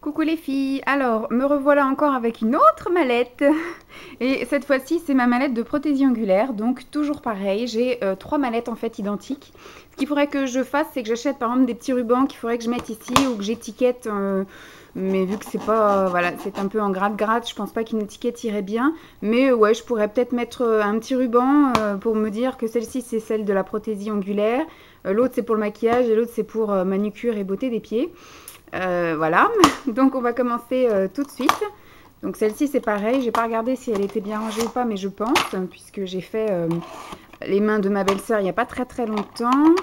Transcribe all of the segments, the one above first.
Coucou les filles, alors me revoilà encore avec une autre mallette et cette fois-ci c'est ma mallette de prothésie angulaire, donc toujours pareil, j'ai trois mallettes en fait identiques. Ce qu'il faudrait que je fasse, c'est que j'achète par exemple des petits rubans qu'il faudrait que je mette ici ou que j'étiquette, mais vu que c'est pas, voilà, c'est un peu en gratte-gratte, je pense pas qu'une étiquette irait bien, mais ouais, je pourrais peut-être mettre un petit ruban pour me dire que celle-ci c'est celle de la prothésie angulaire, l'autre c'est pour le maquillage et l'autre c'est pour manucure et beauté des pieds. Voilà, donc on va commencer tout de suite. Donc celle-ci c'est pareil, j'ai pas regardé si elle était bien rangée ou pas, mais je pense, puisque j'ai fait les mains de ma belle-sœur il n'y a pas très longtemps.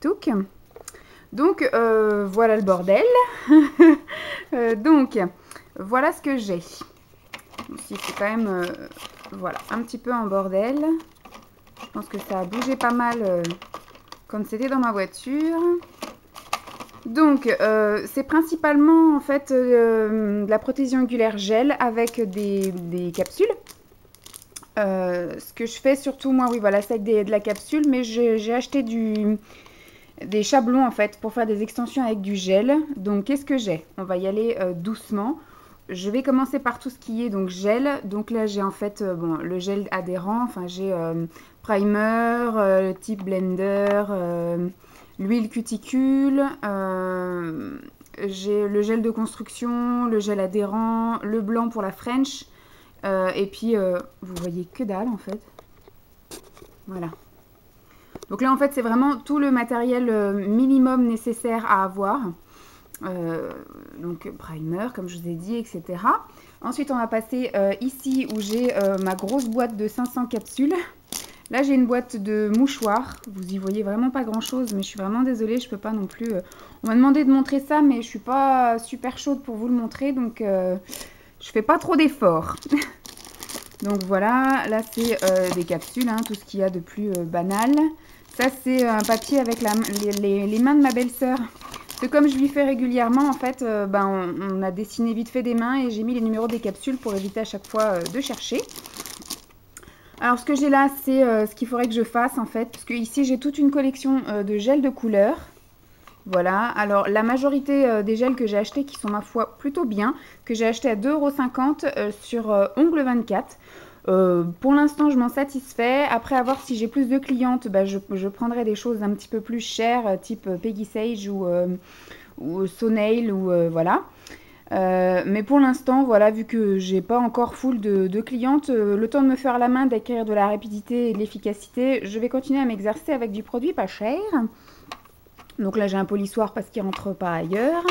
Touc. Donc voilà le bordel. Donc voilà ce que j'ai. Ici c'est quand même voilà, un petit peu en bordel. Je pense que ça a bougé pas mal quand c'était dans ma voiture. Donc, c'est principalement en fait de la prothésie angulaire gel avec des capsules. Ce que je fais surtout, moi, oui, voilà, c'est avec de la capsule, mais j'ai acheté des chablons en fait pour faire des extensions avec du gel. Donc, qu'est-ce que j'ai? On va y aller doucement. Je vais commencer par tout ce qui est donc gel. Donc là, j'ai en fait bon, le gel adhérent. Enfin, j'ai primer, le type blender, l'huile cuticule, j'ai le gel de construction, le gel adhérent, le blanc pour la French. Et puis, vous voyez que dalle en fait. Voilà. Donc là, en fait, c'est vraiment tout le matériel minimum nécessaire à avoir. Donc primer, comme je vous ai dit, etc. Ensuite, on va passer ici où j'ai ma grosse boîte de 500 capsules. Là, j'ai une boîte de mouchoirs. Vous y voyez vraiment pas grand-chose, mais je suis vraiment désolée, je peux pas non plus... On m'a demandé de montrer ça, mais je suis pas super chaude pour vous le montrer, donc je fais pas trop d'efforts. Donc voilà, là c'est des capsules, hein, tout ce qu'il y a de plus banal. Ça, c'est un papier avec les mains de ma belle-sœur. Parce que comme je lui fais régulièrement, en fait, on a dessiné vite fait des mains et j'ai mis les numéros des capsules pour éviter à chaque fois de chercher. Alors, ce que j'ai là, c'est ce qu'il faudrait que je fasse, en fait. Parce que ici, j'ai toute une collection de gels de couleurs. Voilà. Alors, la majorité des gels que j'ai achetés, qui sont, ma foi, plutôt bien, que j'ai acheté à 2,50 € sur Ongle 24. Pour l'instant, je m'en satisfais. Après, à voir si j'ai plus de clientes, je prendrai des choses un petit peu plus chères, type Peggy Sage ou Sonail, ou voilà. Mais pour l'instant, voilà, vu que j'ai pas encore full de clientes, le temps de me faire la main, d'acquérir de la rapidité et de l'efficacité, je vais continuer à m'exercer avec du produit pas cher. Donc là, j'ai un polissoir parce qu'il rentre pas ailleurs.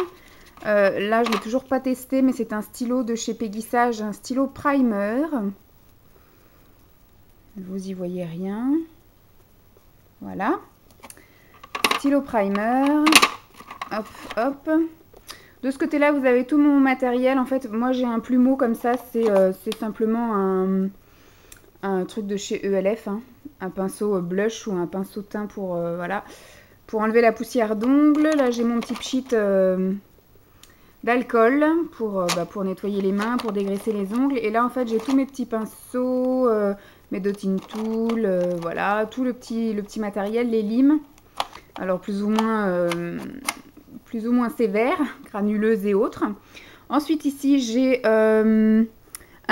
Là, je l'ai toujours pas testé, mais c'est un stylo de chez Peggy Sage, un stylo primer. Vous y voyez rien. Voilà. Stylo primer. Hop, hop. De ce côté-là, vous avez tout mon matériel. En fait, moi, j'ai un plumeau comme ça. C'est simplement un truc de chez ELF. Hein. Un pinceau blush ou un pinceau teint pour, voilà, pour enlever la poussière d'ongles. Là, j'ai mon petit pchit d'alcool pour nettoyer les mains, pour dégraisser les ongles. Et là, en fait, j'ai tous mes petits pinceaux, mes dotting tools, voilà, tout le petit matériel, les limes. Alors, plus ou moins sévères, granuleuses et autres. Ensuite, ici, j'ai un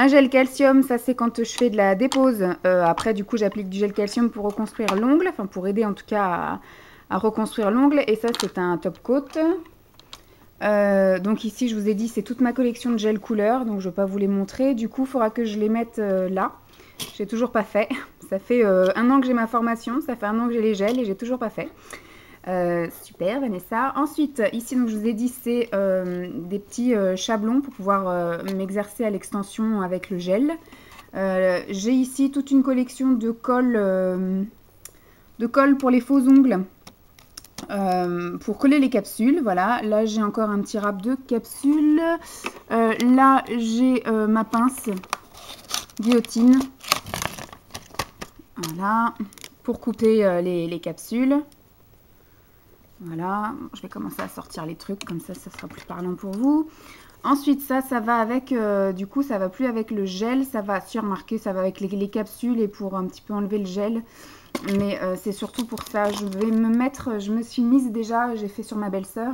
gel calcium. Ça, c'est quand je fais de la dépose. Après, du coup, j'applique du gel calcium pour reconstruire l'ongle. Enfin, pour aider en tout cas à reconstruire l'ongle. Et ça, c'est un top coat. Donc ici, je vous ai dit, c'est toute ma collection de gel couleur. Donc, je ne vais pas vous les montrer. Du coup, il faudra que je les mette là. J'ai toujours pas fait. Ça fait 1 an que j'ai ma formation. Ça fait 1 an que j'ai les gels et j'ai toujours pas fait. Super Vanessa. Ensuite ici, donc je vous ai dit, c'est des petits chablons pour pouvoir m'exercer à l'extension avec le gel. J'ai ici toute une collection de colle pour les faux ongles, pour coller les capsules. Voilà, là j'ai encore un petit rap de capsules. Là j'ai ma pince guillotine, voilà, pour couper les capsules. Voilà, je vais commencer à sortir les trucs, comme ça sera plus parlant pour vous. Ensuite, ça va avec, du coup, ça va plus avec le gel, ça va, si remarquez, ça va avec les capsules et pour un petit peu enlever le gel. mais c'est surtout pour ça. Je me suis mise déjà, j'ai fait sur ma belle-sœur,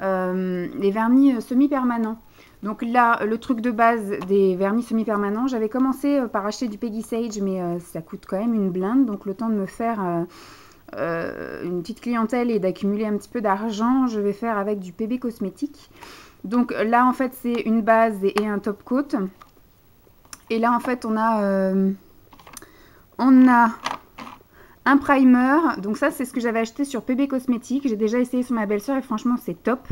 les vernis semi-permanents. Donc là, le truc de base des vernis semi-permanents, j'avais commencé par acheter du Peggy Sage, mais ça coûte quand même une blinde. Donc le temps de me faire une petite clientèle et d'accumuler un petit peu d'argent, je vais faire avec du PB Cosmétique. Donc là, en fait, c'est une base et un top coat. Et là, en fait, on a un primer. Donc ça, c'est ce que j'avais acheté sur PB Cosmétique. J'ai déjà essayé sur ma belle-sœur et franchement, c'est top.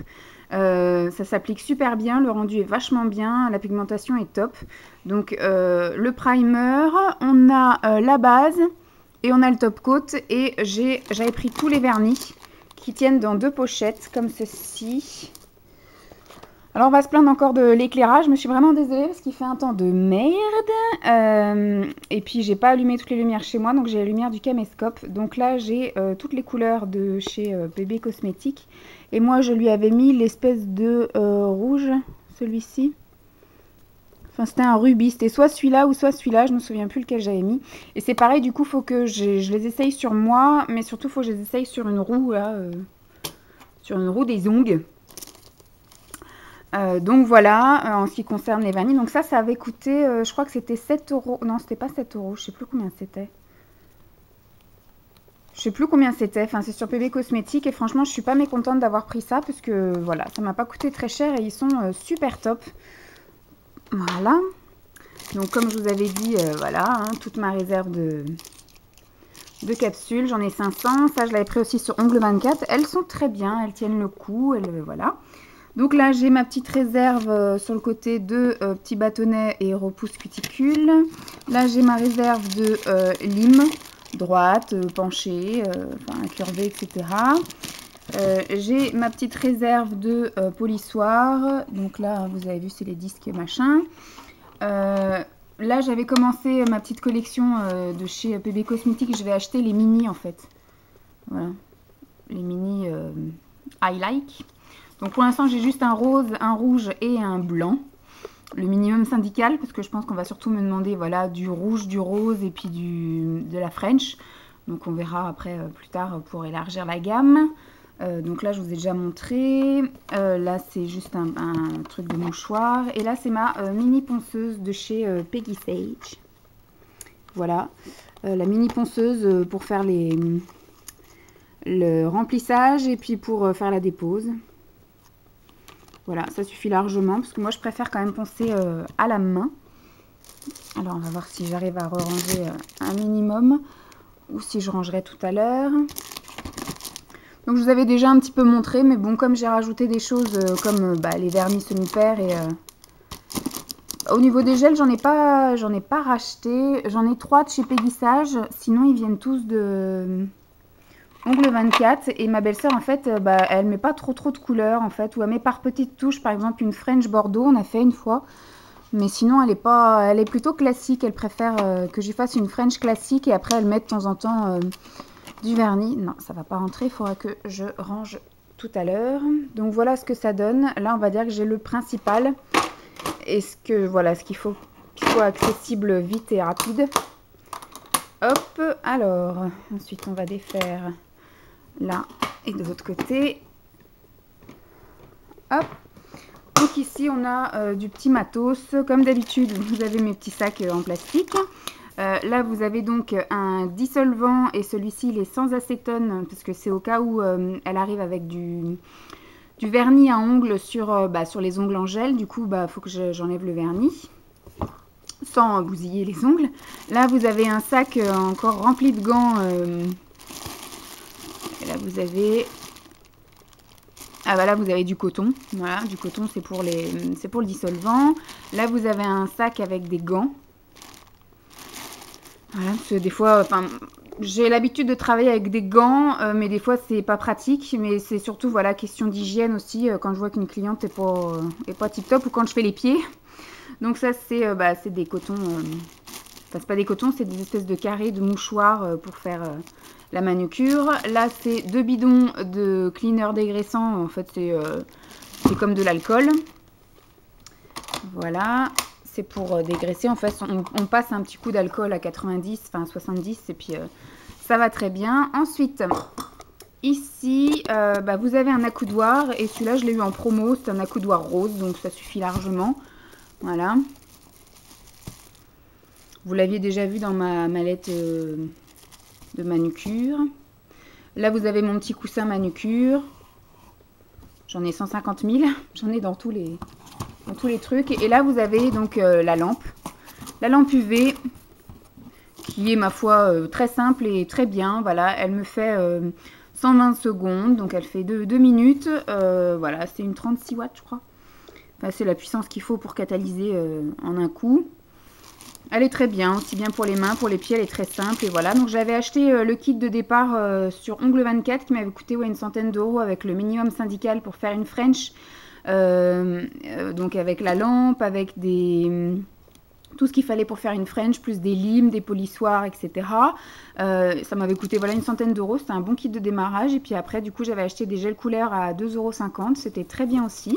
Ça s'applique super bien, le rendu est vachement bien, la pigmentation est top. Donc le primer, on a la base et on a le top coat. Et j'avais pris tous les vernis qui tiennent dans 2 pochettes comme ceci. Alors on va se plaindre encore de l'éclairage, je me suis vraiment désolée parce qu'il fait un temps de merde. Et puis j'ai pas allumé toutes les lumières chez moi, donc j'ai la lumière du caméscope. Donc là j'ai toutes les couleurs de chez PB Cosmétique. Et moi je lui avais mis l'espèce de rouge, celui-ci. Enfin c'était un rubis, c'était soit celui-là ou soit celui-là, je me souviens plus lequel j'avais mis. Et c'est pareil, du coup faut que je les essaye sur moi, mais surtout faut que je les essaye sur une roue là, sur une roue des ongles. Donc voilà, en ce qui concerne les vernis. Donc ça avait coûté, je crois que c'était 7 €. Non, c'était pas 7 €, je sais plus combien c'était. Je sais plus combien c'était, enfin c'est sur PB Cosmétique et franchement je suis pas mécontente d'avoir pris ça parce que voilà, ça m'a pas coûté très cher et ils sont super top. Voilà. Donc comme je vous avais dit, voilà, hein, toute ma réserve de capsules, j'en ai 500. Ça je l'avais pris aussi sur Ongle 24. Elles sont très bien, elles tiennent le coup, voilà. Donc là, j'ai ma petite réserve sur le côté de petits bâtonnets et repousse cuticule. Là, j'ai ma réserve de lime, droite, penchée, enfin incurvée, etc. J'ai ma petite réserve de polissoir. Donc là, vous avez vu, c'est les disques machin. Là, j'avais commencé ma petite collection de chez PB Cosmétique. Je vais acheter les mini, en fait. Voilà. Les mini I Like. Donc pour l'instant j'ai juste un rose, un rouge et un blanc. Le minimum syndical parce que je pense qu'on va surtout me demander voilà, du rouge, du rose et puis de la French. Donc on verra après plus tard pour élargir la gamme. Donc là je vous ai déjà montré. Là c'est juste un truc de mouchoir. Et là c'est ma mini ponceuse de chez Peggy Sage. Voilà. La mini ponceuse pour faire le remplissage et puis pour faire la dépose. Voilà, ça suffit largement parce que moi je préfère quand même poncer à la main. Alors on va voir si j'arrive à ranger un minimum ou si je rangerai tout à l'heure. Donc je vous avais déjà un petit peu montré, mais bon, comme j'ai rajouté des choses comme les vernis semi-pairs et au niveau des gels, j'en ai pas racheté. J'en ai 3 de chez Peggy Sage, sinon ils viennent tous de Ongle 24 et ma belle-sœur en fait elle met pas trop de couleurs en fait, ou elle met par petites touches, par exemple une French Bordeaux on a fait une fois, mais sinon elle est plutôt classique. Elle préfère que je fasse une French classique et après elle met de temps en temps du vernis. Non, ça va pas rentrer, il faudra que je range tout à l'heure. Donc voilà ce que ça donne. Là on va dire que j'ai le principal et voilà ce qu'il faut qu'il soit accessible vite et rapide. Hop, alors ensuite on va défaire là et de l'autre côté. Hop. Donc ici on a du petit matos. Comme d'habitude vous avez mes petits sacs en plastique. Là vous avez donc un dissolvant et celui-ci il est sans acétone parce que c'est au cas où elle arrive avec du vernis à ongles sur les ongles en gel. Du coup faut que j'enlève le vernis sans bousiller les ongles. Là vous avez un sac encore rempli de gants. Et là vous avez là vous avez du coton. Voilà, du coton c'est pour le dissolvant. Là vous avez un sac avec des gants. Voilà, parce que des fois, j'ai l'habitude de travailler avec des gants, mais des fois c'est pas pratique. Mais c'est surtout voilà question d'hygiène aussi quand je vois qu'une cliente est pas tip top ou quand je fais les pieds. Donc ça c'est des cotons. Enfin c'est pas des cotons, c'est des espèces de carrés de mouchoirs pour faire la manucure. Là c'est 2 bidons de cleaner dégraissant. En fait c'est comme de l'alcool. Voilà. C'est pour dégraisser. En fait on passe un petit coup d'alcool à 90, enfin 70 et puis ça va très bien. Ensuite, ici, vous avez un accoudoir et celui-là, je l'ai eu en promo. C'est un accoudoir rose, donc ça suffit largement. Voilà. Vous l'aviez déjà vu dans ma mallette de manucure. Là, vous avez mon petit coussin manucure. J'en ai 150 000. J'en ai dans tous les trucs. Et là, vous avez donc la lampe. La lampe UV, qui est, ma foi, très simple et très bien. Voilà, elle me fait 120 secondes. Donc, elle fait 2 minutes. Voilà, c'est une 36 watts, je crois. Enfin, c'est la puissance qu'il faut pour catalyser en un coup. Elle est très bien, aussi bien pour les mains, pour les pieds, elle est très simple. Et voilà, donc j'avais acheté le kit de départ sur Ongle 24 qui m'avait coûté une centaine d'euros avec le minimum syndical pour faire une French. Donc avec la lampe, avec tout ce qu'il fallait pour faire une French, plus des limes, des polissoirs, etc. Ça m'avait coûté une centaine d'euros, c'était un bon kit de démarrage. Et puis après, du coup, j'avais acheté des gels couleurs à 2,50 €, c'était très bien aussi.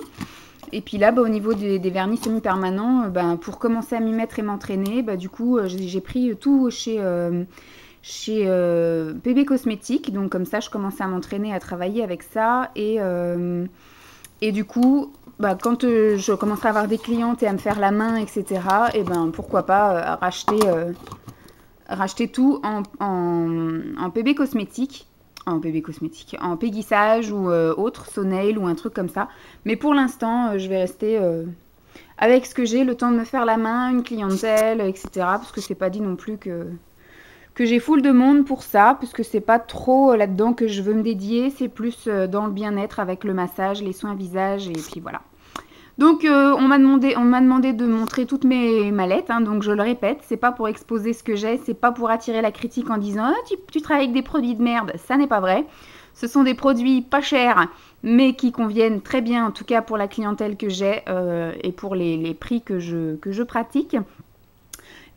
Et puis là, au niveau des vernis semi-permanents, pour commencer à m'y mettre et m'entraîner, du coup, j'ai pris tout chez PB Cosmétiques. Donc comme ça, je commençais à m'entraîner, à travailler avec ça. Et du coup, quand je commencerai à avoir des clientes et à me faire la main, etc., et pourquoi pas racheter tout en PB Cosmétiques. En péguissage ou autre, Sonail ou un truc comme ça. Mais pour l'instant, je vais rester avec ce que j'ai, le temps de me faire la main, une clientèle, etc. Parce que c'est pas dit non plus que j'ai full de monde pour ça, parce que c'est pas trop là-dedans que je veux me dédier. C'est plus dans le bien-être avec le massage, les soins visage, et puis voilà. Donc, on m'a demandé de montrer toutes mes mallettes, hein, donc je le répète, c'est pas pour exposer ce que j'ai, c'est pas pour attirer la critique en disant ah, tu travailles avec des produits de merde, ça n'est pas vrai. Ce sont des produits pas chers, mais qui conviennent très bien, en tout cas pour la clientèle que j'ai et pour les prix que je pratique.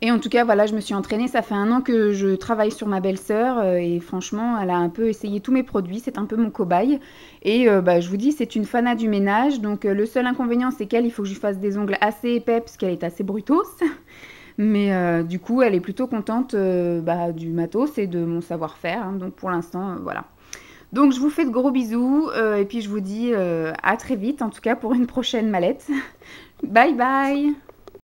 Et en tout cas, voilà, je me suis entraînée. Ça fait 1 an que je travaille sur ma belle-sœur et franchement, elle a un peu essayé tous mes produits. C'est un peu mon cobaye. Et je vous dis, c'est une fana du ménage. Donc, le seul inconvénient, c'est qu'elle, il faut que je lui fasse des ongles assez épais parce qu'elle est assez brutos. Mais du coup, elle est plutôt contente du matos et de mon savoir-faire. Hein. Donc, pour l'instant, voilà. Donc, je vous fais de gros bisous. Et puis, je vous dis à très vite, en tout cas, pour une prochaine mallette. Bye bye!